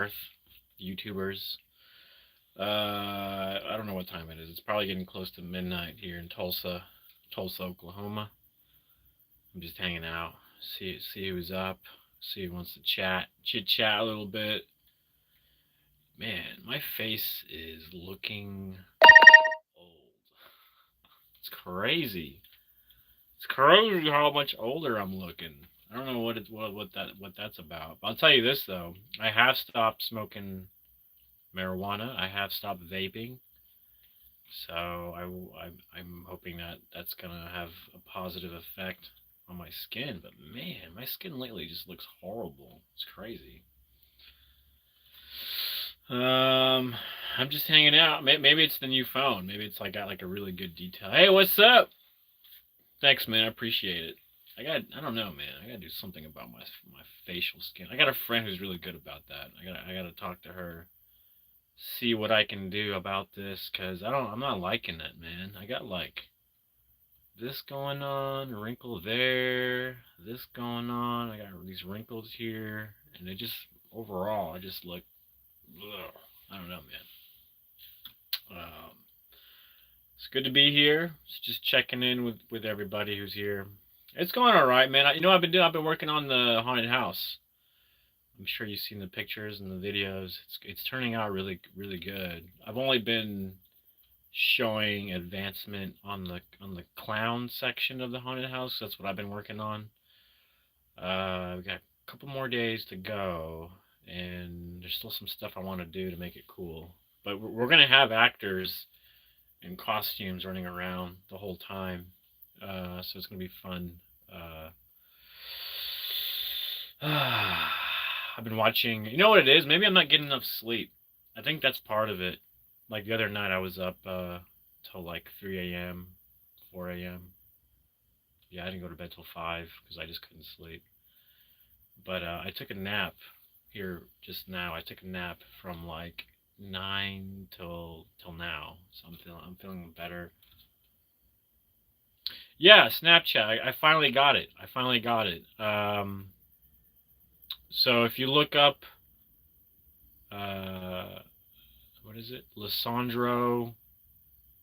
Earth, YouTubers. I don't know what time it is. It's probably getting close to midnight here in Tulsa, Oklahoma. I'm just hanging out, see who's up, see who wants to chit chat a little bit. Man, my face is looking old. It's crazy. It's crazy how much older I'm looking. I don't know what that's about. But I'll tell you this though. I have stopped smoking marijuana. I have stopped vaping. So I'm hoping that that's gonna have a positive effect on my skin. But man, my skin lately just looks horrible. It's crazy. Um, I'm just hanging out. Maybe it's the new phone. Maybe it's like got like a really good detail. Hey, what's up? Thanks, man. I appreciate it. I don't know, man. I gotta do something about my facial skin. I got a friend who's really good about that. I gotta talk to her, see what I can do about this, cause I'm not liking it, man. I got like this going on, a wrinkle there, this going on. I got these wrinkles here, and it just overall, I just look. Ugh, I don't know, man. It's good to be here. It's just checking in with everybody who's here. It's going all right, man. I've been doing. I've been working on the haunted house. I'm sure you've seen the pictures and the videos. It's turning out really good. I've only been showing advancement on the clown section of the haunted house. That's what I've been working on. We've got a couple more days to go, and there's still some stuff I want to do to make it cool. But we're gonna have actors in costumes running around the whole time, so it's gonna be fun. I've been watching. You know what it is? Maybe I'm not getting enough sleep. I think that's part of it. Like the other night, I was up till like 3 a.m., 4 a.m. Yeah, I didn't go to bed till 5 because I just couldn't sleep. But I took a nap here just now. I took a nap from like 9 till now, so I'm feeling better. Yeah, Snapchat. I finally got it. I finally got it. So if you look up, uh, what is it? Lissandro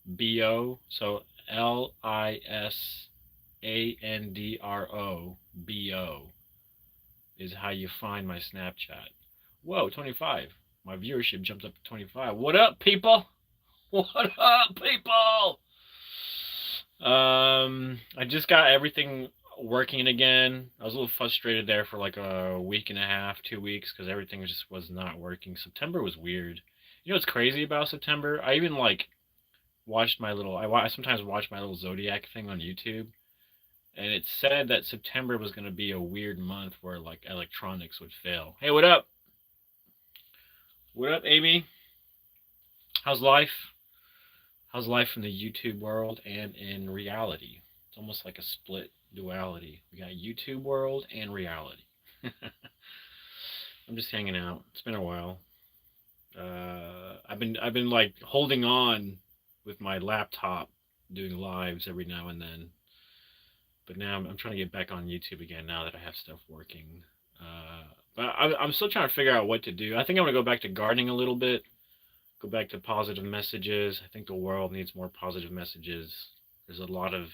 Bo. So LISANDRO is how you find my Snapchat. Whoa, 25. My viewership jumped up to 25. What up, people? What up, people? I just got everything working again. I was a little frustrated there for like a week and a half, 2 weeks, because everything just was not working. September was weird. You know what's crazy about September? I even like watched my little. I sometimes watch my little zodiac thing on YouTube, and it said that September was going to be a weird month where like electronics would fail. Hey, what up? What up, Amy? How's life? How's life in the YouTube world and in reality? It's almost like a split duality. We got YouTube world and reality. I'm just hanging out. It's been a while. I've been like holding on with my laptop, doing lives every now and then. But now I'm trying to get back on YouTube again now that I have stuff working. But I'm still trying to figure out what to do. I think I'm gonna go back to gardening a little bit. Go back to positive messages. I think the world needs more positive messages. There's a lot of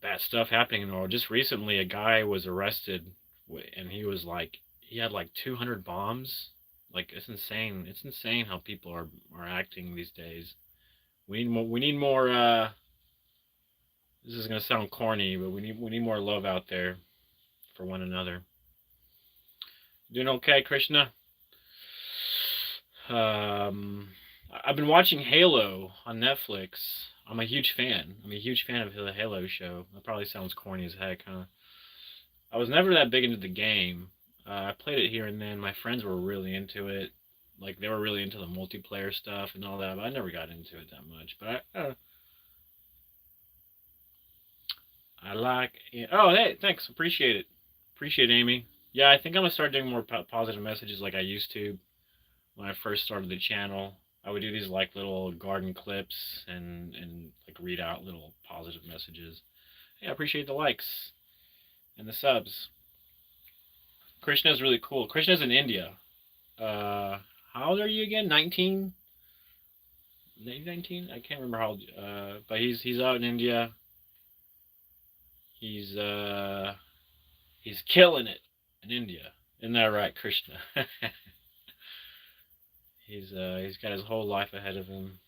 bad stuff happening in the world. Just recently, a guy was arrested, and he had like 200 bombs. Like it's insane. It's insane how people are acting these days. We need more. We need more. This is gonna sound corny, but we need more love out there for one another. Doing okay, Krishna? Um, I've been watching Halo on Netflix. I'm a huge fan. I'm a huge fan of the Halo show. That probably sounds corny as heck, huh? I was never that big into the game. I played it here and then. My friends were really into it. Like they were really into the multiplayer stuff and all that. But I never got into it that much. But I like. Oh, hey, thanks. Appreciate it. Appreciate it, Amy. Yeah, I think I'm gonna start doing more positive messages like I used to when I first started the channel. I would do these like little garden clips and like read out little positive messages. Yeah, I appreciate the likes and the subs. Krishna's really cool. Krishna's in India. Uh, how old are you again? 19? 19? I can't remember how old. But he's out in India. He's he's killing it in India. Isn't that right, Krishna? He's got his whole life ahead of him.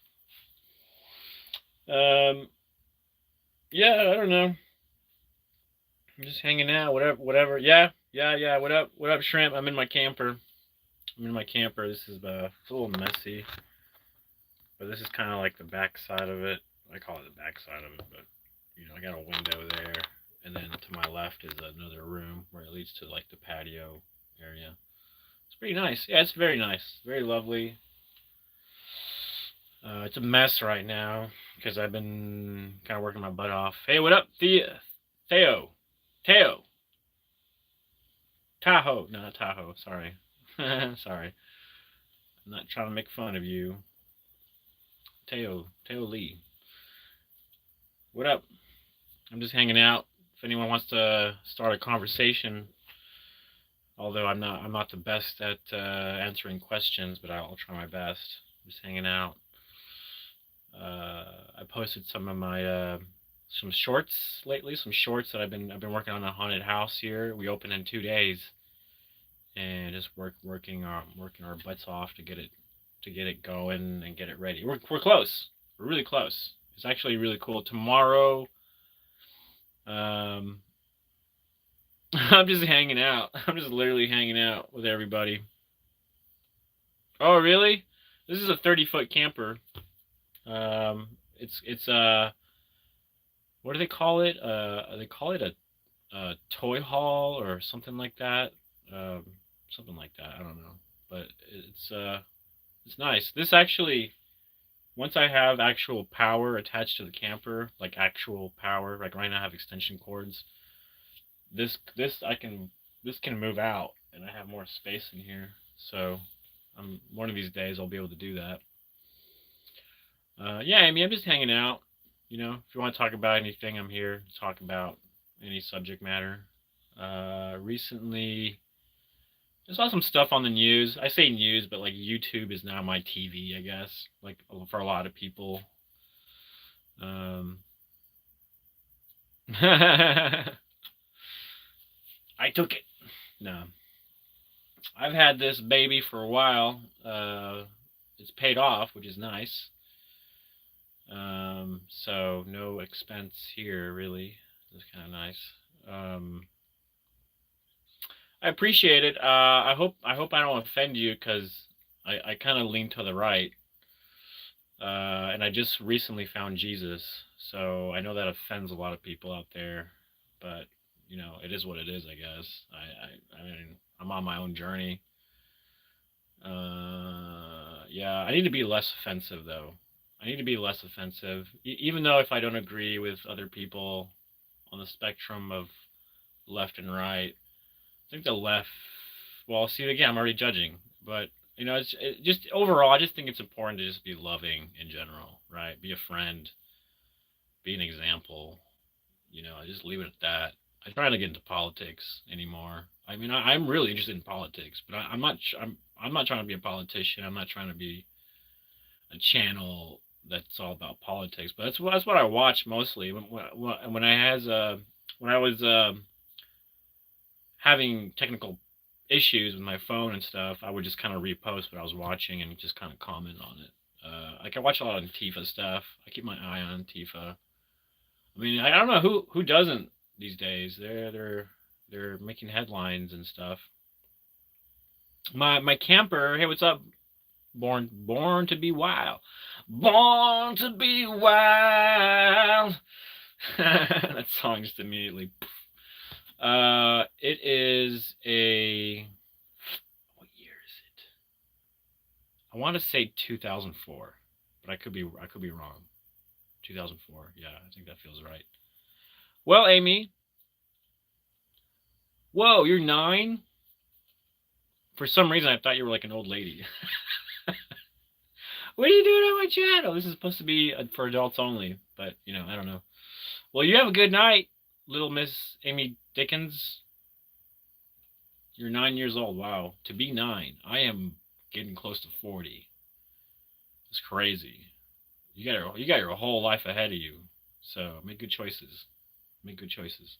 Um, yeah, I don't know. I'm just hanging out, whatever. Yeah, yeah, yeah. What up, shrimp? I'm in my camper. I'm in my camper. This is it's a little messy, but this is kind of like the back side of it. I call it the back side of it, but I got a window there, and then to my left is another room where it leads to like the patio area. It's pretty nice. Yeah, it's very nice, very lovely. It's a mess right now because I've been kind of working my butt off. Hey, what up, Theo? Teo? Tahoe? No, not Tahoe. Sorry. Sorry. I'm not trying to make fun of you. Teo Lee. What up? I'm just hanging out. If anyone wants to start a conversation, although I'm not the best at answering questions, but I'll try my best. I'm just hanging out. I posted some of my some shorts lately. Some shorts that I've been working on a haunted house here. We open in 2 days, and just working our butts off to get it going and get it ready. We're close. We're really close. It's actually really cool. Tomorrow, I'm just hanging out. I'm just literally hanging out with everybody. Oh, really? This is a 30-foot camper. It's what do they call it? They call it a toy hall or something like that. Something like that. I don't know, but it's nice. This actually, once I have actual power attached to the camper, like actual power, like right now I have extension cords. This can move out, and I have more space in here. So, one of these days I'll be able to do that. Yeah, I mean, I'm just hanging out. If you want to talk about anything, I'm here to talk about any subject matter. Recently, I saw some stuff on the news. I say news, but like YouTube is now my TV, I guess. Like for a lot of people. I took it. No, I've had this baby for a while. It's paid off, which is nice. So no expense here, really. It's kind of nice. I appreciate it. I hope I don't offend you because I kind of lean to the right. And I just recently found Jesus, so I know that offends a lot of people out there, but it is what it is, I guess. I mean, I'm on my own journey. Yeah, I need to be less offensive though. I need to be less offensive, even though if I don't agree with other people on the spectrum of left and right. I think the left. Well, see, again, I'm already judging, but it's just overall. I just think it's important to just be loving in general, right? Be a friend, be an example. I just leave it at that. I try not to get into politics anymore. I mean, I'm really interested in politics, but I'm not. I'm not trying to be a politician. I'm not trying to be a channel that's all about politics. But that's what I watch mostly. When I was having technical issues with my phone and stuff, I would just kind of repost what I was watching and just kind of comment on it. Like I watch a lot of Antifa stuff. I keep my eye on Antifa. I mean, I don't know who doesn't these days. They're making headlines and stuff. My camper. Hey, what's up? Born to be wild. Born to be wild. That song just immediately. It is what year is it? I want to say 2004, but I could be wrong. 2004. Yeah, I think that feels right. Well, Amy. Whoa, you're 9? For some reason, I thought you were like an old lady. What are you doing on my channel? This is supposed to be for adults only, but I don't know. Well, you have a good night, little Miss Amy Dickens. You're 9 years old. Wow. To be 9. I am getting close to 40. It's crazy. You got your whole life ahead of you. So make good choices. Make good choices.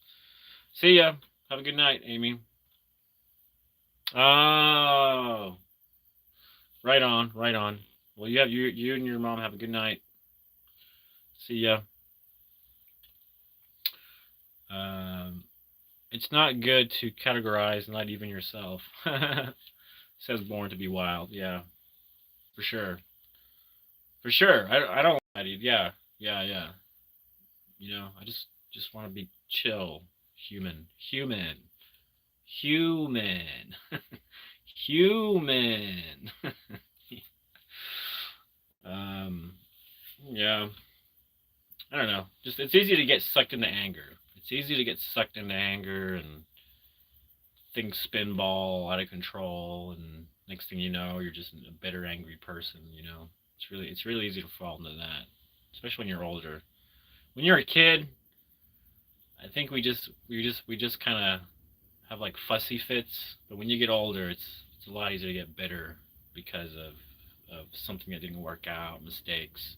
See ya. Have a good night, Amy. Oh, right on, right on. Well, you and your mom have a good night. See ya. Um, it's not good to categorize, not even yourself. Says born to be wild. Yeah, for sure, for sure. I don't lie to you. Yeah, yeah, yeah. You know, I just want to be chill, human, human, human. um, yeah. I don't know. Just it's easy to get sucked into anger. It's easy to get sucked into anger and things spinball out of control, and next thing you know, you're just a bitter, angry person. You know, it's really easy to fall into that, especially when you're older. When you're a kid, I think we just kind of have like fussy fits, but when you get older, it's a lot easier to get bitter because of something that didn't work out, mistakes.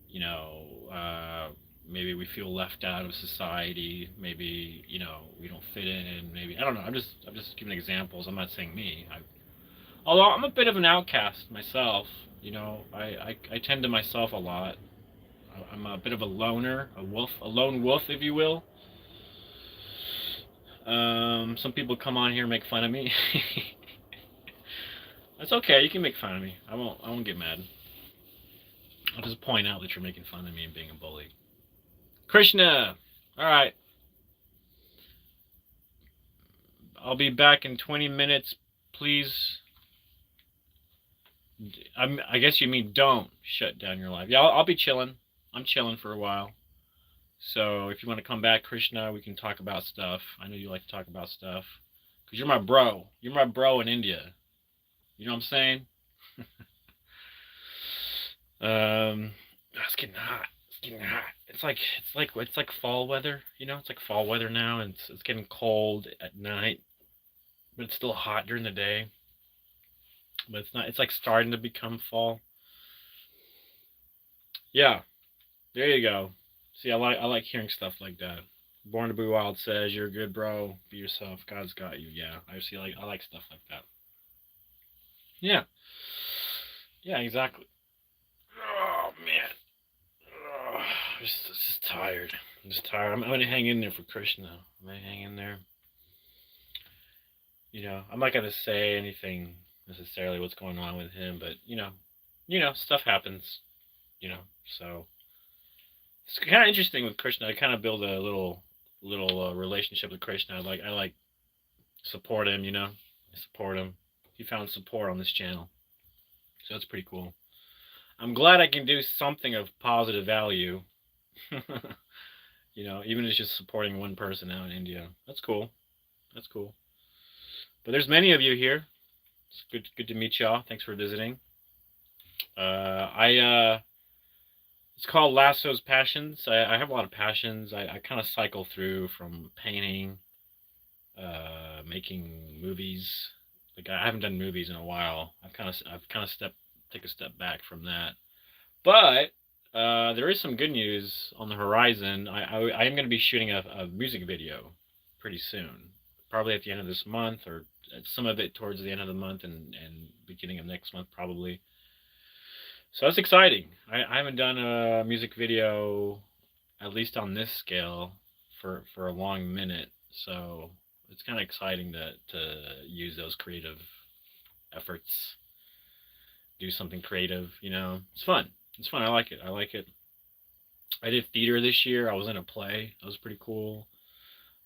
You know, maybe we feel left out of society. Maybe we don't fit in. Maybe I don't know. I'm just giving examples. I'm not saying me. Although I'm a bit of an outcast myself. I tend to myself a lot. I'm a bit of a loner, a wolf, a lone wolf, if you will. Some people come on here and make fun of me. That's okay. You can make fun of me. I won't. I won't get mad. I'll just point out that you're making fun of me and being a bully. Krishna! Alright. I'll be back in 20 minutes. Please. I guess you mean don't shut down your life. Yeah, I'll be chilling. I'm chilling for a while. So if you want to come back, Krishna, we can talk about stuff. I know you like to talk about stuff. Because you're my bro. You're my bro in India. You know what I'm saying? It's getting hot. It's getting hot. It's like fall weather, It's like fall weather now, and it's getting cold at night, but it's still hot during the day. But it's not. It's like starting to become fall. Yeah, there you go. See, I like hearing stuff like that. Born to Be Wild says you're good, bro. Be yourself. God's got you. Yeah, I like stuff like that. Yeah, yeah, exactly. Oh man, I'm just tired. I'm just tired. I'm gonna hang in there for Krishna. I'm gonna hang in there. I'm not gonna say anything necessarily what's going on with him, but stuff happens. You know, so it's kind of interesting with Krishna. I kind of build a little relationship with Krishna. I like support him. I support him. He found support on this channel, so that's pretty cool. I'm glad I can do something of positive value. Even if it's just supporting one person out in India. That's cool. That's cool. But there's many of you here. It's good to meet y'all. Thanks for visiting. It's called LASSO'S Passions. I have a lot of passions. I kind of cycle through from painting, making movies. Like I haven't done movies in a while. I've kind of take a step back from that. But there is some good news on the horizon. I am going to be shooting a music video pretty soon, probably at the end of this month, or some of it towards the end of the month and beginning of next month probably. So that's exciting. I haven't done a music video, at least on this scale, for a long minute. So it's kind of exciting to use those creative efforts, do something creative. It's fun. It's fun. I like it. I like it. I did theater this year. I was in a play. That was pretty cool.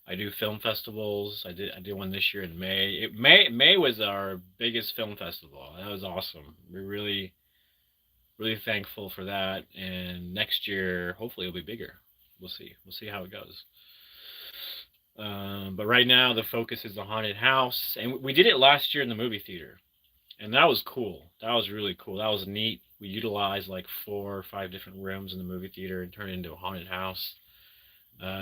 I do film festivals. I did one this year in May. May was our biggest film festival. That was awesome. We're really thankful for that. And next year, hopefully, it'll be bigger. We'll see. We'll see how it goes. But right now, the focus is the haunted house, and we did it last year in the movie theater, and that was cool. That was really cool. That was neat. We utilized like 4 or 5 different rooms in the movie theater and turned it into a haunted house.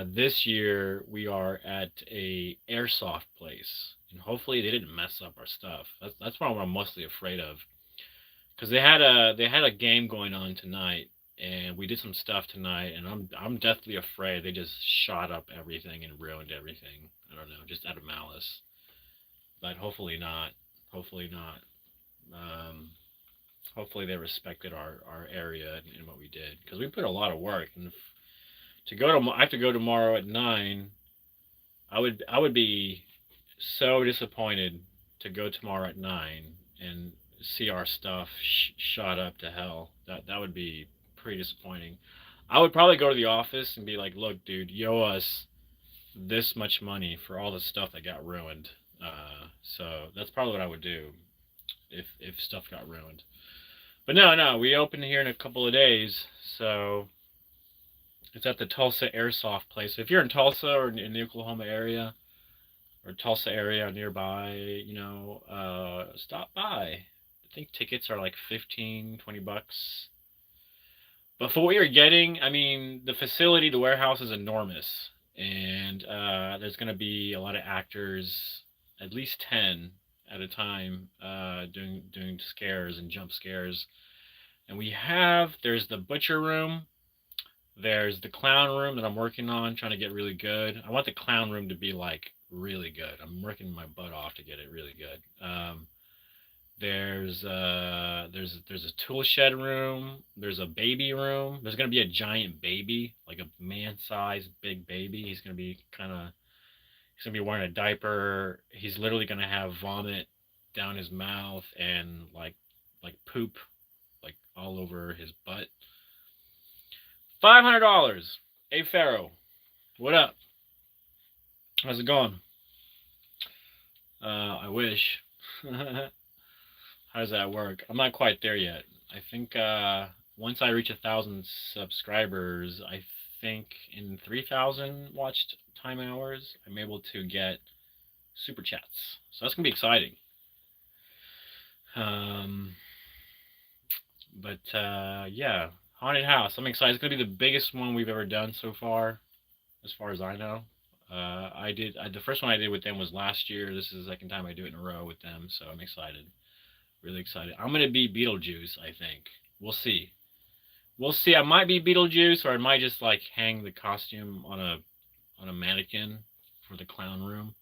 This year we are at a airsoft place, and hopefully they didn't mess up our stuff. That's what I'm mostly afraid of, because they had a game going on tonight, and we did some stuff tonight, and I'm deathly afraid they just shot up everything and ruined everything. I don't know, just out of malice, but hopefully not. Hopefully not. Um, Hopefully they respected our area and what we did, because we put a lot of work. And I have to go tomorrow at 9. I would be so disappointed to go tomorrow at 9 and see our stuff shot up to hell. That would be pretty disappointing. I would probably go to the office and be like, "Look, dude, you owe us this much money for all the stuff that got ruined." So that's probably what I would do if stuff got ruined. But no, we open here in a couple of days, so it's at the Tulsa Airsoft place. If you're in Tulsa or in the Oklahoma area or Tulsa area nearby, stop by. I think tickets are like 15, $20. But for what you're getting, I mean, the facility, the warehouse is enormous, and there's going to be a lot of actors, at least 10 at a time, doing scares and jump scares. And there's the butcher room, there's the clown room that I'm working on, trying to get really good. I want the clown room to be like really good. I'm working my butt off to get it really good. There's a tool shed room. There's a baby room. There's gonna be a giant baby, like a man-sized big baby. He's gonna be wearing a diaper. He's literally gonna have vomit down his mouth and like poop like all over his butt. $500. Hey Pharaoh, what up? How's it going? I wish. How does that work? I'm not quite there yet. I think once I reach 1,000 subscribers, I think in 3,000 watched time hours, I'm able to get super chats. So that's gonna be exciting. Yeah, haunted house. I'm excited. It's gonna be the biggest one we've ever done so far as I know. The first one I did with them was last year. This is the second time I do it in a row with them, so I'm excited. Really excited. I'm gonna be Beetlejuice, I think. We'll see. We'll see. I might be Beetlejuice, or I might just like hang the costume on a mannequin for the clown room.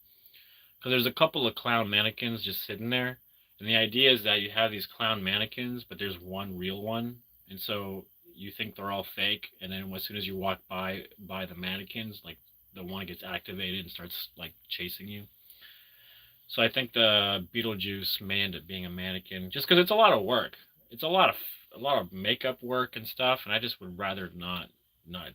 Because there's a couple of clown mannequins just sitting there, and the idea is that you have these clown mannequins, but there's one real one, and so you think they're all fake, and then as soon as you walk by the mannequins, like the one gets activated and starts like chasing you. So I think the Beetlejuice may end up being a mannequin, just because it's a lot of work. It's a lot of makeup work and stuff, and I just would rather not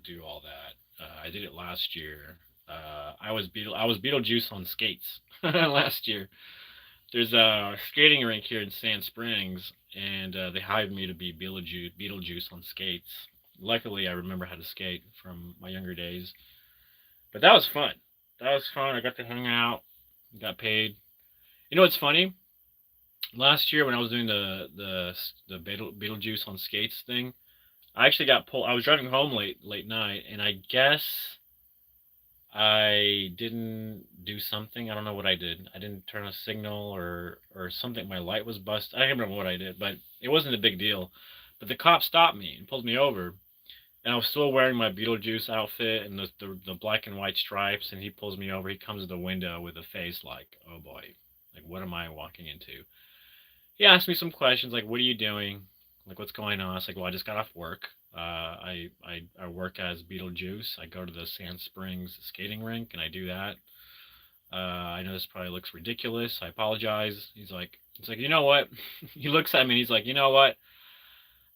do all that. I did it last year. I was Beetlejuice on skates last year. There's a skating rink here in Sand Springs, and they hired me to be Beetlejuice on skates. Luckily, I remember how to skate from my younger days, but that was fun. That was fun. I got to hang out, got paid. You know what's funny? Last year when I was doing the Beetlejuice on skates thing, I actually got pulled. I was driving home late night, and I guess I didn't do something. I don't know what I did. I didn't turn a signal or something. My light was busted. I can't remember what I did, but it wasn't a big deal. But the cop stopped me and pulled me over, and I was still wearing my Beetlejuice outfit and the black and white stripes. And he pulls me over. He comes to the window with a face like, "Oh boy, like what am I walking into?" He asked me some questions like, "What are you doing? Like, what's going on?" I was like, "Well, I just got off work. I work as Beetlejuice. I go to the Sand Springs skating rink and I do that. I know this probably looks ridiculous. I apologize." He's like, "You know what?" He looks at me and he's like, "You know what?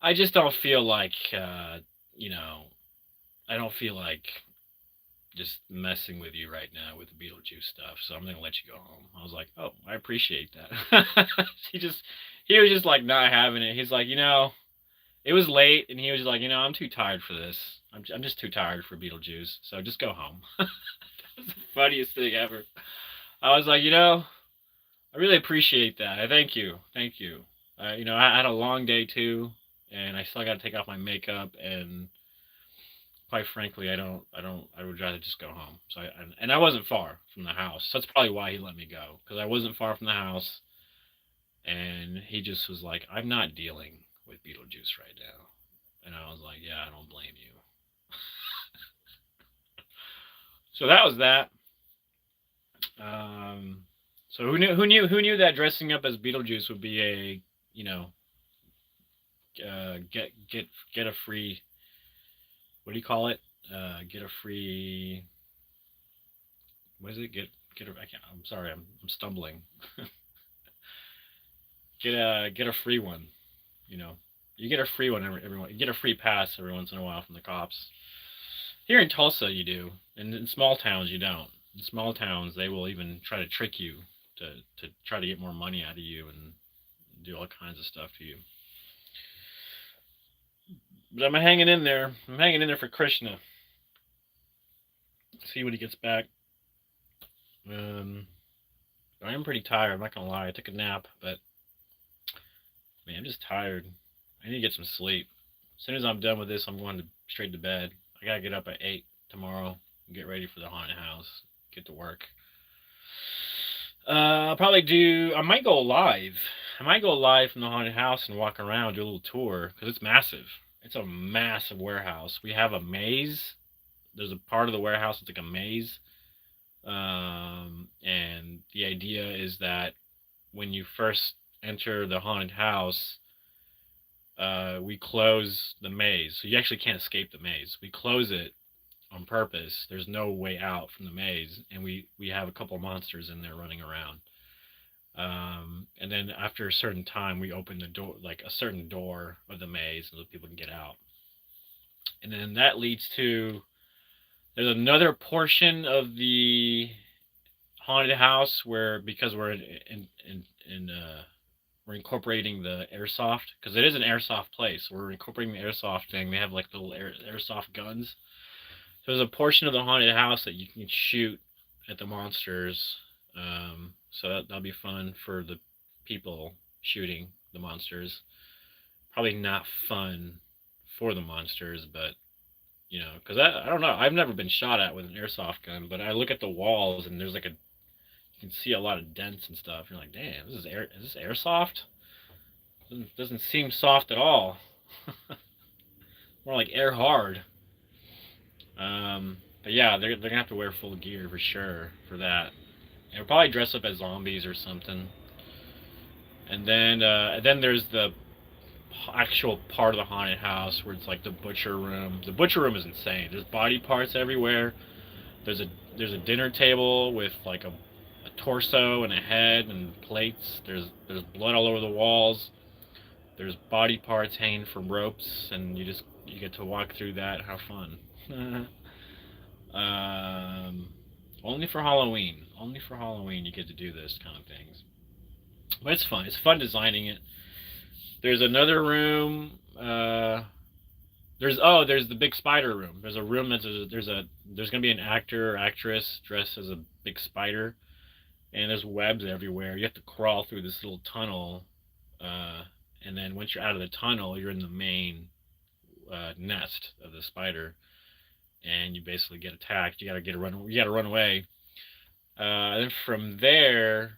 I just don't feel like, you know, I don't feel like just messing with you right now with the Beetlejuice stuff. So I'm gonna let you go home." I was like, "Oh, I appreciate that." He was just like not having it. He's like, it was late, and he was just like, "I'm too tired for this. I'm just too tired for Beetlejuice. So just go home." That was the funniest thing ever. I was like, I really appreciate that. Thank you. I had a long day too, and I still got to take off my makeup and quite frankly, I would rather just go home. So and I wasn't far from the house. That's probably why he let me go, because I wasn't far from the house, and he just was like, I'm not dealing with Beetlejuice right now. And I was like, yeah, I don't blame you. So that was that. Um, so who knew that dressing up as Beetlejuice would be a, you know, get a free, what do you call it? Get a free, what is it? Get a, I can't, I'm sorry, I'm stumbling. Get a free one, you know. You get a free one everyone. You get a free pass every once in a while from the cops. Here in Tulsa, you do. And in small towns, you don't. In small towns, they will even try to trick you to try to get more money out of you and do all kinds of stuff to you. But I'm hanging in there. I'm hanging in there for Krishna. See when he gets back. Um, I am pretty tired. I'm not gonna lie. I took a nap, but man, I'm just tired. I need to get some sleep. As soon as I'm done with this, I'm going to straight to bed. I gotta get up at 8 tomorrow and get ready for the haunted house. Get to work. I'll probably do. I might go live. I might go live from the haunted house and walk around, do a little tour because it's massive. It's a massive warehouse. We have a maze. There's a part of the warehouse that's like a maze, and the idea is that when you first enter the haunted house, we close the maze, so you actually can't escape the maze. We close it on purpose. There's no way out from the maze, and we have a couple monsters in there running around. And then after a certain time, we open the door, like a certain door of the maze, so that people can get out. And then that leads to there's another portion of the haunted house where, because we're incorporating the airsoft, because it is an airsoft place. We're incorporating the airsoft thing. They have like little airsoft guns. So there's a portion of the haunted house that you can shoot at the monsters. So that'll be fun for the people shooting the monsters. Probably not fun for the monsters, but you know, because I don't know. I've never been shot at with an airsoft gun, but I look at the walls and there's like you can see a lot of dents and stuff. You're like, damn, is this airsoft? Doesn't seem soft at all. More like air hard. But yeah, they're gonna have to wear full gear for sure for that. And we'll probably dress up as zombies or something. And then there's the actual part of the haunted house where it's like the butcher room. The butcher room is insane. There's body parts everywhere. There's a dinner table with like a torso and a head and plates. There's blood all over the walls. There's body parts hanging from ropes, and you get to walk through that. Have fun. Only for Halloween. Only for Halloween you get to do this kind of things. But it's fun. It's fun designing it. There's another room. There's the big spider room. There's a room there's gonna be an actor or actress dressed as a big spider, and there's webs everywhere. You have to crawl through this little tunnel, and then once you're out of the tunnel, you're in the main nest of the spider, and you basically get attacked. You gotta run away. Then from there,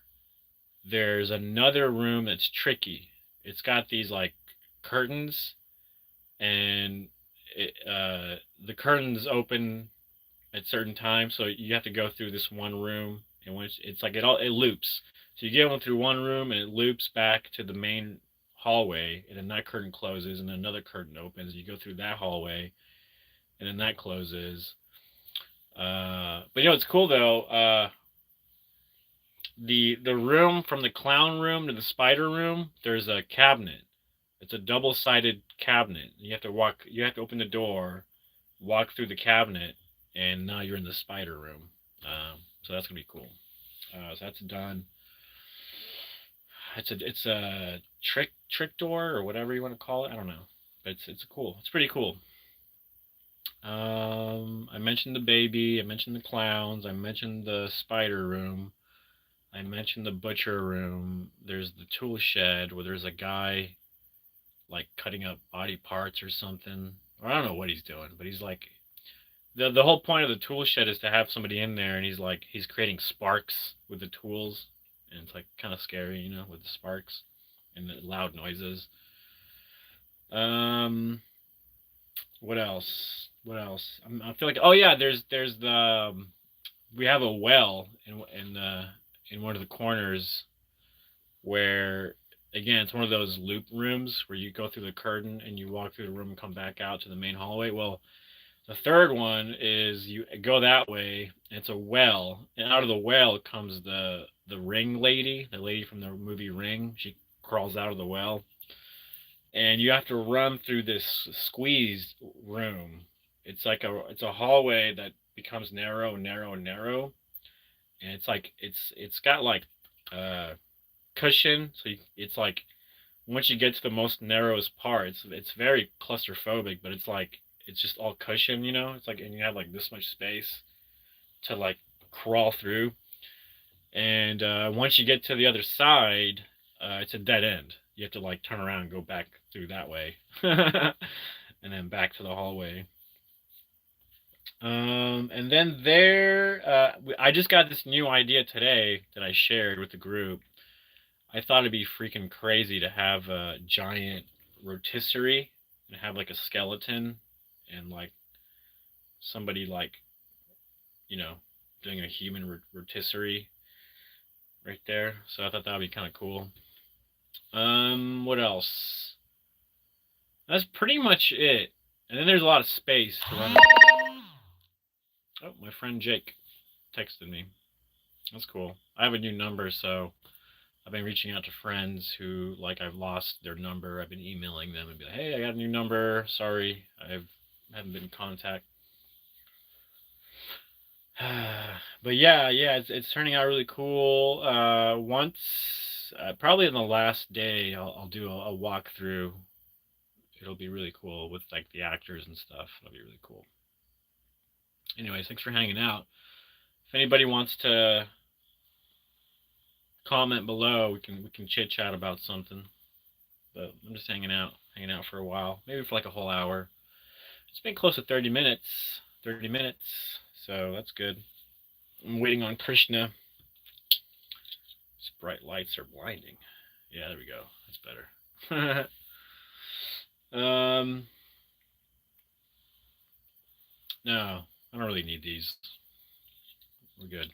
there's another room that's tricky. It's got these like curtains, and the curtains open at certain times, so you have to go through this one room, and once it's like it loops. So you get through one room, and it loops back to the main hallway, and then that curtain closes, and then another curtain opens. You go through that hallway, and then that closes. But you know what's cool though? The room from the clown room to the spider room, there's a cabinet. It's a double-sided cabinet. You have to open the door, walk through the cabinet, and now you're in the spider room. So that's gonna be cool. So that's done. It's a trick door or whatever you want to call it. I don't know, but it's cool. It's pretty cool. I mentioned the baby. I mentioned the clowns. I mentioned the spider room. I mentioned the butcher room. There's the tool shed where there's a guy like cutting up body parts or something. Or I don't know what he's doing, but he's like the whole point of the tool shed is to have somebody in there, and he's creating sparks with the tools, and it's like kind of scary, you know, with the sparks and the loud noises. Um, what else? What else? I feel like, oh yeah, there's the we have a well in one of the corners where, again, it's one of those loop rooms where you go through the curtain and you walk through the room and come back out to the main hallway. Well, the third one is you go that way. And it's a well, and out of the well comes the ring lady, the lady from the movie Ring. She crawls out of the well, and you have to run through this squeezed room. It's a hallway that becomes narrow and narrow and narrow, and it's got like cushion, so it's like once you get to the most narrowest part, it's very claustrophobic, but it's just all cushion, you know. It's like, and you have like this much space to like crawl through, and once you get to the other side, it's a dead end. You have to like turn around and go back through that way, and then back to the hallway. And then I just got this new idea today that I shared with the group. I thought it'd be freaking crazy to have a giant rotisserie and have like a skeleton and like somebody like, you know, doing a human rotisserie right there. So I thought that would be kind of cool. What else? That's pretty much it. And then there's a lot of space to run. Oh, my friend Jake texted me. That's cool. I have a new number, so I've been reaching out to friends who, like, I've lost their number. I've been emailing them and be like, hey, I got a new number. Sorry, I haven't been in contact. But yeah, it's turning out really cool. Probably in the last day, I'll do a walkthrough. It'll be really cool with like the actors and stuff. It'll be really cool. Anyways, thanks for hanging out. If anybody wants to comment below, we can chit chat about something. But I'm just hanging out for a while, maybe for like a whole hour. It's been close to 30 minutes. 30 minutes, so that's good. I'm waiting on Krishna. These bright lights are blinding. Yeah, there we go. That's better. No, I don't really need these. We're good.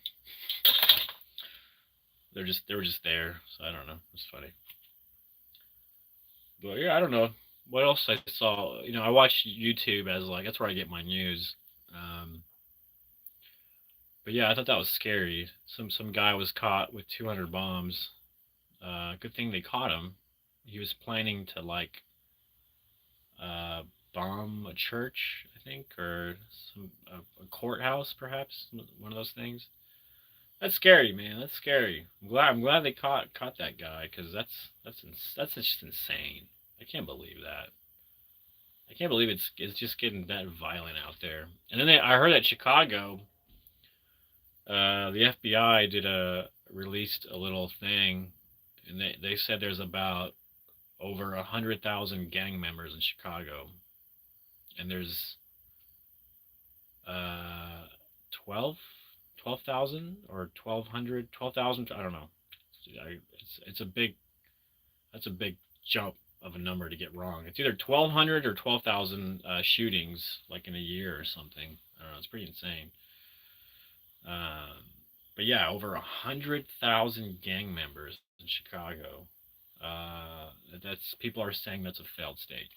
They were just there, so I don't know. It's funny. But yeah, I don't know what else I saw. You know, I watch YouTube as like that's where I get my news. But yeah, I thought that was scary. Some guy was caught with 200 bombs. Good thing they caught him. He was planning to like bomb a church, I think, or a courthouse, perhaps, one of those things. That's scary, man. That's scary. I'm glad they caught that guy, because that's just insane. I can't believe that. I can't believe it's just getting that violent out there. And then I heard that Chicago, the FBI released a little thing, and they said there's about over 100,000 gang members in Chicago, and there's 12,000 or 1,200, 12,000. I don't know. It's a big. That's a big jump of a number to get wrong. It's either 1,200 or 12,000 shootings like in a year or something. I don't know. It's pretty insane. But yeah, over 100,000 gang members in Chicago. That's people are saying that's a failed state.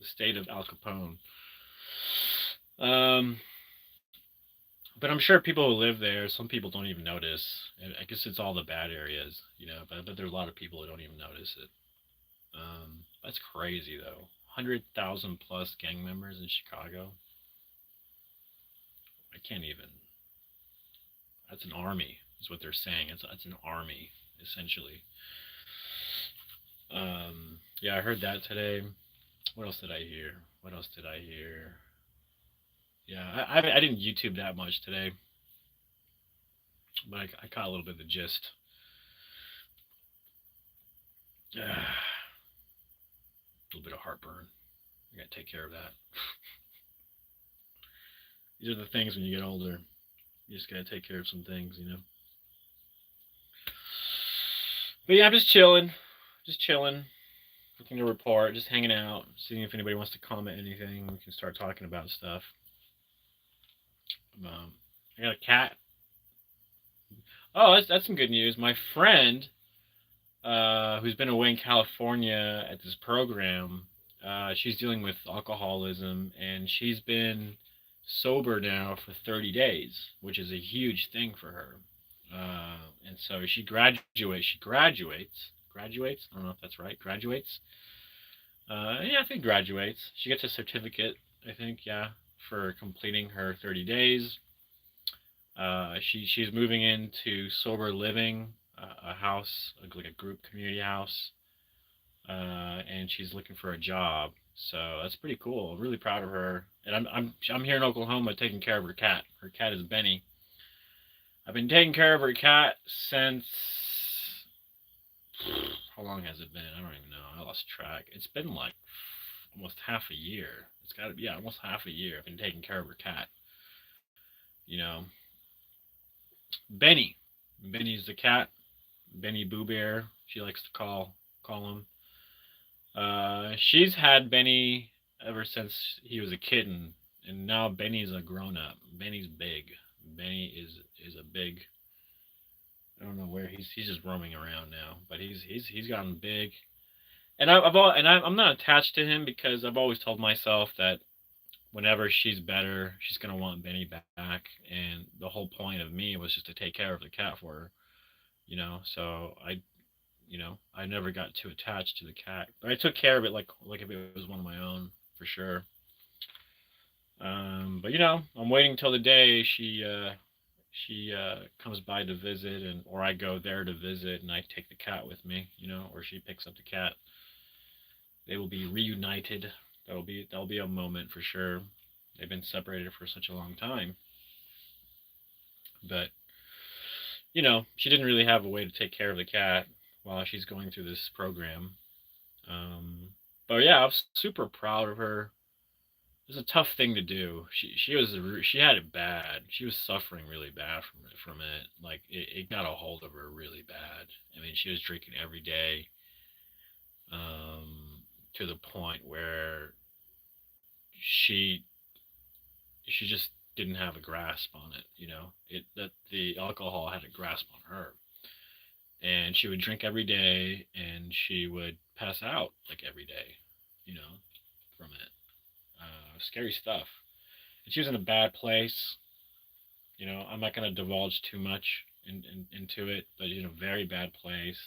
The state of Al Capone. But I'm sure people who live there, some people don't even notice. I guess it's all the bad areas, you know. But there's a lot of people who don't even notice it. That's crazy though. 100,000 plus gang members in Chicago. I can't even. That's an army, is what they're saying. It's an army, essentially. Yeah, I heard that today. What else did I hear? Yeah, I didn't YouTube that much today, but I caught a little bit of the gist. A little bit of heartburn. I gotta take care of that. These are the things when you get older. You just gotta take care of some things, you know. But yeah, I'm just chilling, looking to report, just hanging out, seeing if anybody wants to comment anything. We can start talking about stuff. Um, I got a cat. Oh, that's some good news. My friend, who's been away in California at this program, she's dealing with alcoholism, and she's been sober now for 30 days, which is a huge thing for her. And so she graduates. She graduates. Graduates. I don't know if that's right. Graduates. Yeah, I think graduates. She gets a certificate. I think, yeah, for completing her 30 days. She's moving into sober living, a house like a group community house, and she's looking for a job. So that's pretty cool. I'm really proud of her. And I'm here in Oklahoma taking care of her cat. Her cat is Benny. I've been taking care of her cat since, how long has it been? I don't even know. I lost track. It's been like almost half a year. It's got to be, yeah, almost half a year. I've been taking care of her cat. You know, Benny. Benny's the cat. Benny Boo Bear. She likes to call him. She's had Benny ever since he was a kitten, and now Benny's a grown up. Benny's big. Benny is a big. I don't know where he's just roaming around now, but he's gotten big. And I'm not attached to him because I've always told myself that whenever she's better, she's gonna want Benny back. And the whole point of me was just to take care of the cat for her, you know. So I never got too attached to the cat, but I took care of it like if it was one of my own for sure. But I'm waiting till the day she comes by to visit, and or I go there to visit, and I take the cat with me, or she picks up the cat. They will be reunited. That'll be a moment for sure. They've been separated for such a long time, but she didn't really have a way to take care of the cat while she's going through this program. Um, but yeah, I'm super proud of her. It was a tough thing to do. She had it bad. She was suffering really bad from it. Like it got a hold of her really bad. I mean, she was drinking every day, um, to the point where she she just didn't have a grasp on it. It that the alcohol had a grasp on her, and she would drink every day, and she would pass out like every day, you know, from it. Scary stuff. And she was in a bad place. I'm not going to divulge too much into it, but in a very bad place.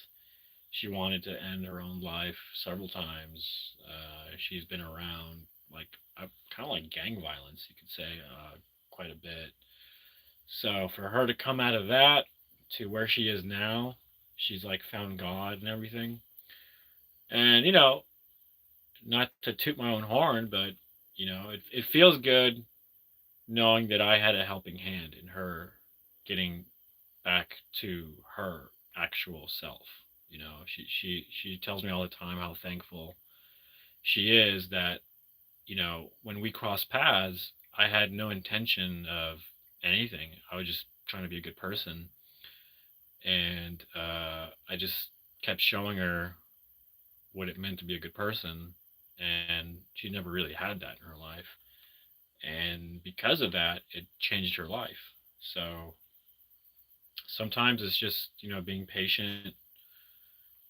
She wanted to end her own life several times. She's been around like kind of like gang violence, you could say, quite a bit. So for her to come out of that to where she is now, she's like found God and everything. And not to toot my own horn, but it feels good knowing that I had a helping hand in her getting back to her actual self. She tells me all the time how thankful she is that when we crossed paths, I had no intention of anything. I was just trying to be a good person, and I just kept showing her what it meant to be a good person, and she never really had that in her life. And because of that, it changed her life. So sometimes it's just being patient.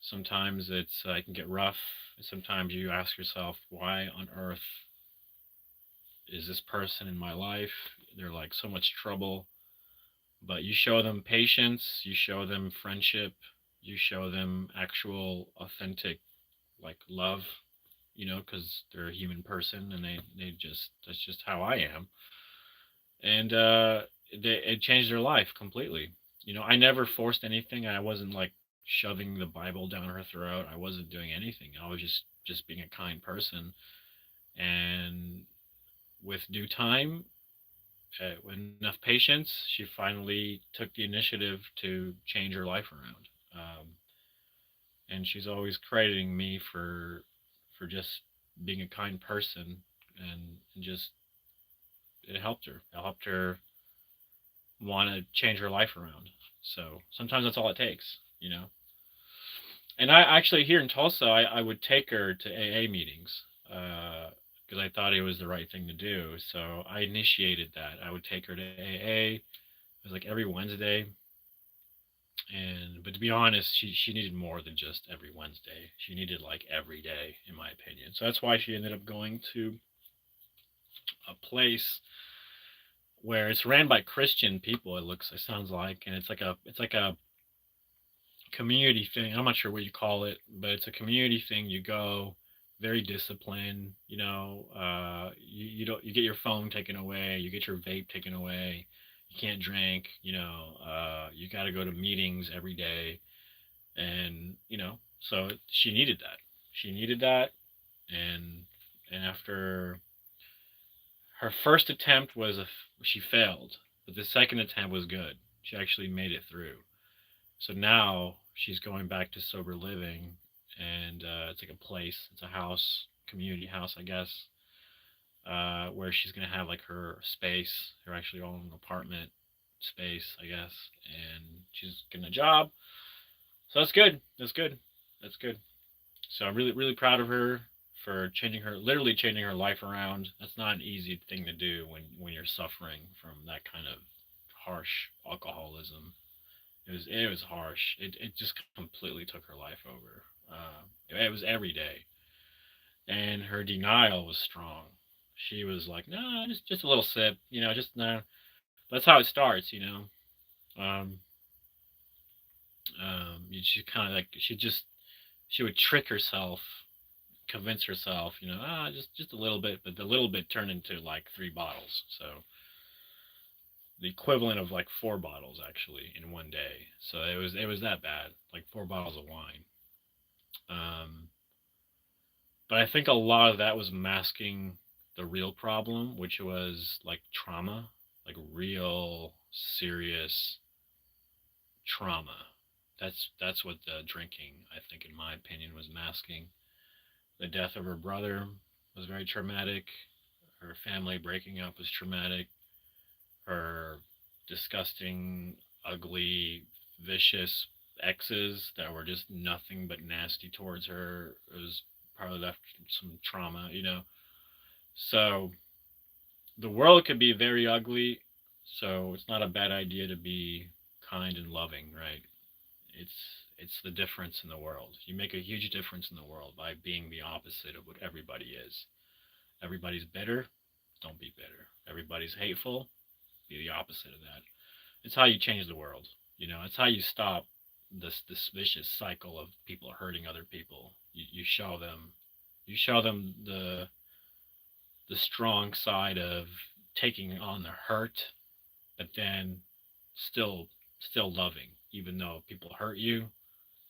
Sometimes it can get rough. Sometimes you ask yourself, why on earth is this person in my life? They're like so much trouble. But you show them patience, you show them friendship, you show them actual authentic like love, because they're a human person, and they just that's just how I am. And it changed their life completely. I never forced anything. I wasn't like shoving the Bible down her throat. I wasn't doing anything. I was just being a kind person. And with due time, with enough patience, she finally took the initiative to change her life around. And she's always crediting me for just being a kind person, and just it helped her. It helped her want to change her life around. So sometimes that's all it takes, you know. And I actually here in Tulsa, I would take her to AA meetings because I thought it was the right thing to do. So I initiated that. I would take her to AA. It was like every Wednesday, and but to be honest, she needed more than just every Wednesday. She needed like every day, in my opinion. So that's why she ended up going to a place where it's ran by Christian people. It sounds like, and it's like a community thing. I'm not sure what you call it, but it's a community thing. You go, very disciplined. You get your phone taken away. You get your vape taken away. You can't drink. You got to go to meetings every day, and so she needed that. She needed that, and after her first attempt she failed, but the second attempt was good. She actually made it through. So now she's going back to sober living, and it's like a place, it's a house, community house, I guess, where she's gonna have like her space, her actually own apartment space, I guess, and she's getting a job. So that's good. That's good. That's good. So I'm really, really proud of her for literally changing her life around. That's not an easy thing to do when you're suffering from that kind of harsh alcoholism. It was harsh. It just completely took her life over. It was every day, and her denial was strong. She was like, "No, just a little sip, just no." That's how it starts, you know. Um, she kind of like she would trick herself, convince herself, just a little bit, but the little bit turned into like 3 bottles. So the equivalent of like 4 bottles actually in one day. So it was that bad, like 4 bottles of wine. Um, but I think a lot of that was masking the real problem, which was like trauma, like real serious trauma. That's what the drinking, I think, in my opinion, was masking. The death of her brother was very traumatic. Her family breaking up was traumatic. Her disgusting, ugly, vicious exes that were just nothing but nasty towards her was probably left some trauma, So the world could be very ugly, so it's not a bad idea to be kind and loving, right? It's the difference in the world. You make a huge difference in the world by being the opposite of what everybody is. Everybody's bitter, don't be bitter. Everybody's hateful, be the opposite of that. It's how you change the world. It's how you stop this vicious cycle of people hurting other people. You show them the strong side of taking on the hurt, but then still still loving, even though people hurt you.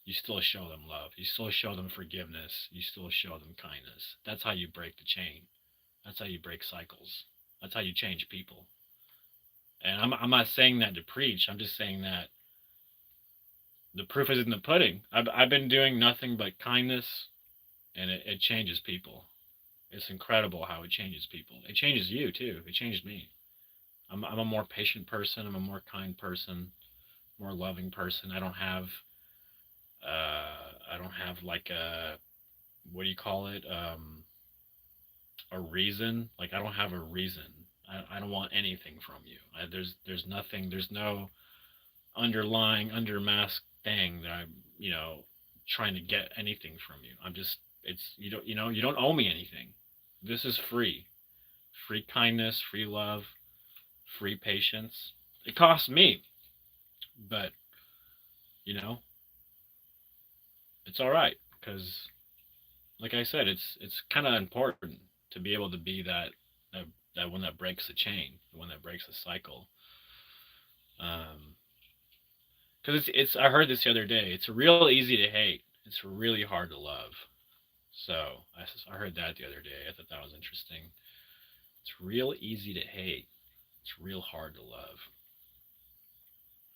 You still show them love. You still show them forgiveness. You still show them kindness. That's how you break the chain. That's how you break cycles. That's how you change people. And I'm not saying that to preach. I'm just saying that the proof is in the pudding. I've been doing nothing but kindness, and it changes people. It's incredible how it changes people. It changes you too. It changed me. I'm a more patient person. I'm a more kind person, more loving person. I don't have like a, what do you call it? A reason. Like I don't have a reason. I don't want anything from you. There's nothing. There's no underlying undermasked thing that I'm trying to get anything from you. I'm just it's you don't owe me anything. This is free. Free kindness, free love, free patience. It costs me, but you know, it's all right because like I said, it's kind of important to be able to be that that one that breaks the chain, the one that breaks the cycle. Um, because it's I heard this the other day. It's real easy to hate. It's really hard to love. So I heard that the other day. I thought that was interesting. It's real easy to hate. It's real hard to love.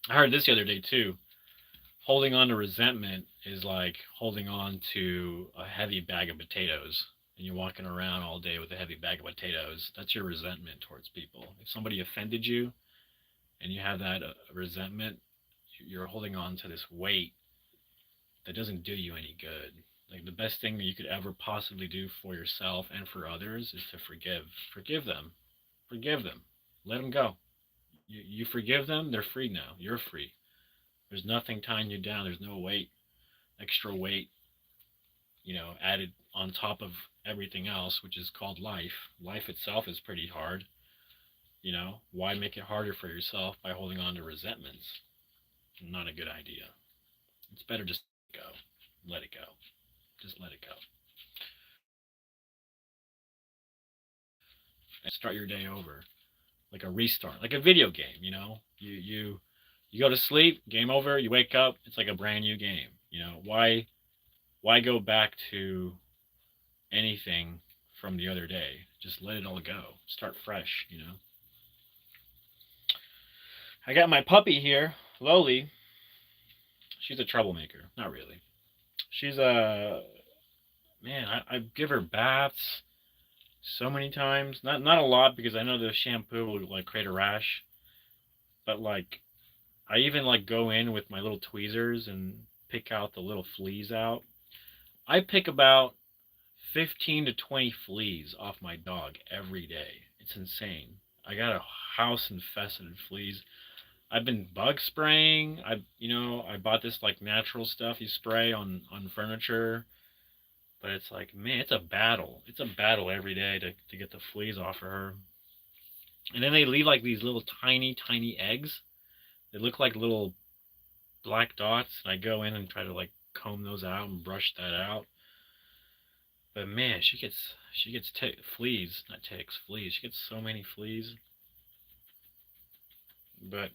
I heard this the other day too. Holding on to resentment is like holding on to a heavy bag of potatoes. and you're walking around all day with a heavy bag of potatoes, that's your resentment towards people. If somebody offended you and you have that resentment, you're holding on to this weight that doesn't do you any good. Like the best thing that you could ever possibly do for yourself and for others is to forgive. Forgive them. Forgive them. Let them go. You forgive them, they're free now. You're free. There's nothing tying you down. There's no weight, extra weight, added on top of everything else, which is called life. Life itself is pretty hard. Why make it harder for yourself by holding on to resentments? Not a good idea. It's better just go. Let it go. Just let it go. And start your day over. Like a restart. Like a video game, You go to sleep, game over, you wake up, it's like a brand new game. Why go back to anything from the other day? Just let it all go. Start fresh. I got my puppy here, Loli. She's a troublemaker. Not really. She's man, I give her baths so many times. Not a lot because I know the shampoo will like create a rash. But like I even like go in with my little tweezers and pick out the little fleas out. I pick about 15 to 20 fleas off my dog every day. It's insane. I got a house infested with fleas. I've been bug spraying. I bought this like natural stuff you spray on furniture. But it's like, man, it's a battle. It's a battle every day to get the fleas off of her. And then they leave like these little tiny, tiny eggs. They look like little black dots. And I go in and try to like comb those out and brush that out. But man, she gets fleas, not ticks, fleas. She gets so many fleas. But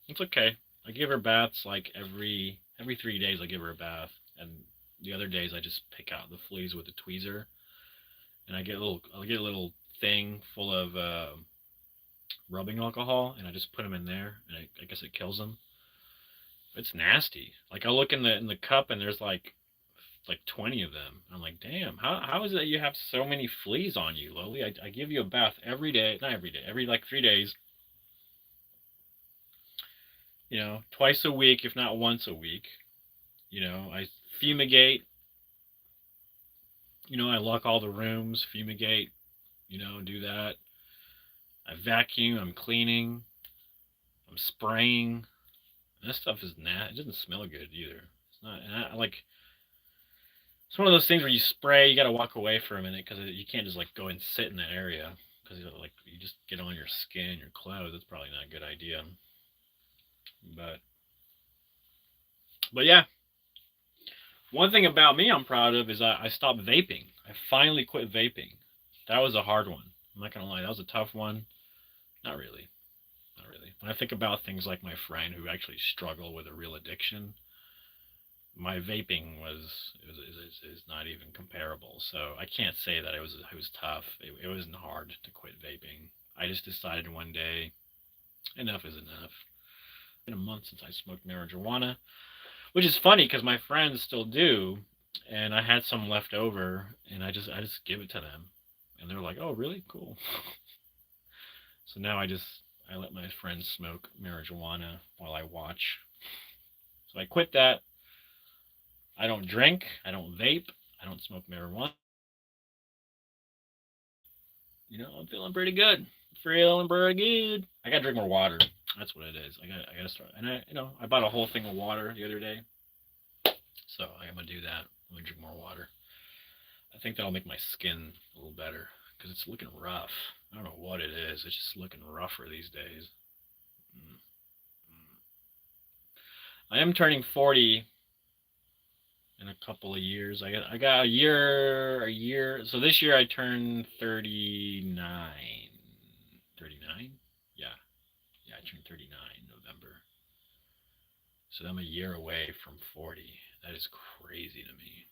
it's okay. I give her baths like every 3 days. I give her a bath, and the other days I just pick out the fleas with a tweezer, and I'll get a little thing full of rubbing alcohol, and I just put them in there, and I guess it kills them. It's nasty. Like I look in the cup, and there's like 20 of them. I'm like, damn, how is it you have so many fleas on you, Loli? I give you a bath every day, not every day, every like 3 days. Twice a week, if not once a week. I fumigate. I lock all the rooms, fumigate, do that. I vacuum, I'm cleaning, I'm spraying. And this stuff is it doesn't smell good either. It's not, and it's one of those things where you spray, you gotta walk away for a minute because you can't just like go and sit in that area because you just get on your skin, your clothes. That's probably not a good idea. But yeah, one thing about me I'm proud of is I stopped vaping. I finally quit vaping. That was a hard one. I'm not gonna lie, that was a tough one. Not really. When I think about things like my friend who actually struggled with a real addiction, my vaping is not even comparable. So I can't say that it was tough. It wasn't hard to quit vaping. I just decided one day, enough is enough. It's been a month since I smoked marijuana, which is funny because my friends still do, and I had some left over, and I just give it to them, and they're like, "Oh, really? Cool." So now I let my friends smoke marijuana while I watch. So I quit that. I don't drink. I don't vape. I don't smoke marijuana. I'm feeling pretty good. I gotta drink more water. That's what it is. I gotta start. And I bought a whole thing of water the other day. So I'm gonna do that. I'm gonna drink more water. I think that'll make my skin a little better because it's looking rough. I don't know what it is. It's just looking rougher these days. I am turning 40 in a couple of years. I got a year. So this year I turned 39. 39? Yeah, I turned 39 in November. So I'm a year away from 40. That is crazy to me.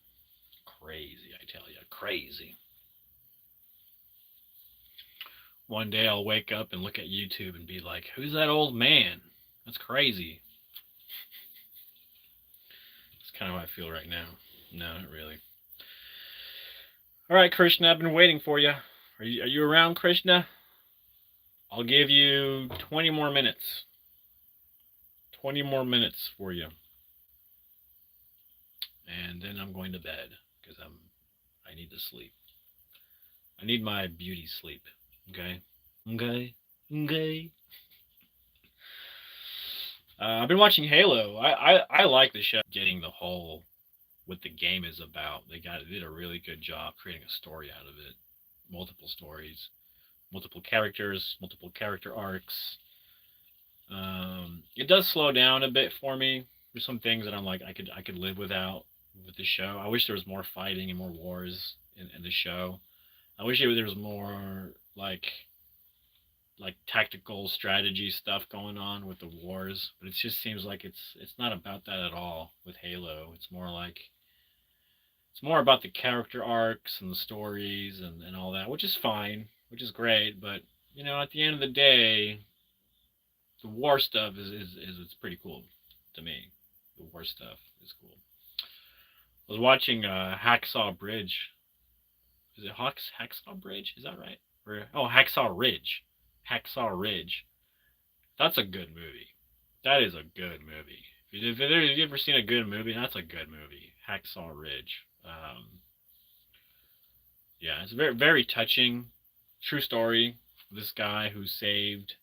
Crazy, I tell you. Crazy. One day I'll wake up and look at YouTube and be like, who's that old man? That's crazy. It's kind of how I feel right now. No, not really. All right, Krishna, I've been waiting for you. Are you around, Krishna? I'll give you 20 more minutes. 20 more minutes for you. And then I'm going to bed because I need to sleep. I need my beauty sleep. Okay? Okay? Okay? I've been watching Halo. I like the show. Getting the whole what the game is about. They did a really good job creating a story out of it. Multiple stories, multiple characters, multiple character arcs. It does slow down a bit for me. There's some things that I'm like I could live without with the show. I wish there was more fighting and more wars in the show. I wish there was more like tactical strategy stuff going on with the wars, but it just seems like it's not about that at all with Halo. It's more about the character arcs and the stories and all that, which is fine, which is great, but at the end of the day, the war stuff is it's pretty cool to me. The war stuff is cool. I was watching Hacksaw Bridge. Is it Hacksaw Bridge? Is that right? Hacksaw Ridge. Hacksaw Ridge. That's a good movie. That is a good movie. If you've ever seen a good movie, that's a good movie. Hacksaw Ridge. Yeah, it's very very touching. True story. This guy who saved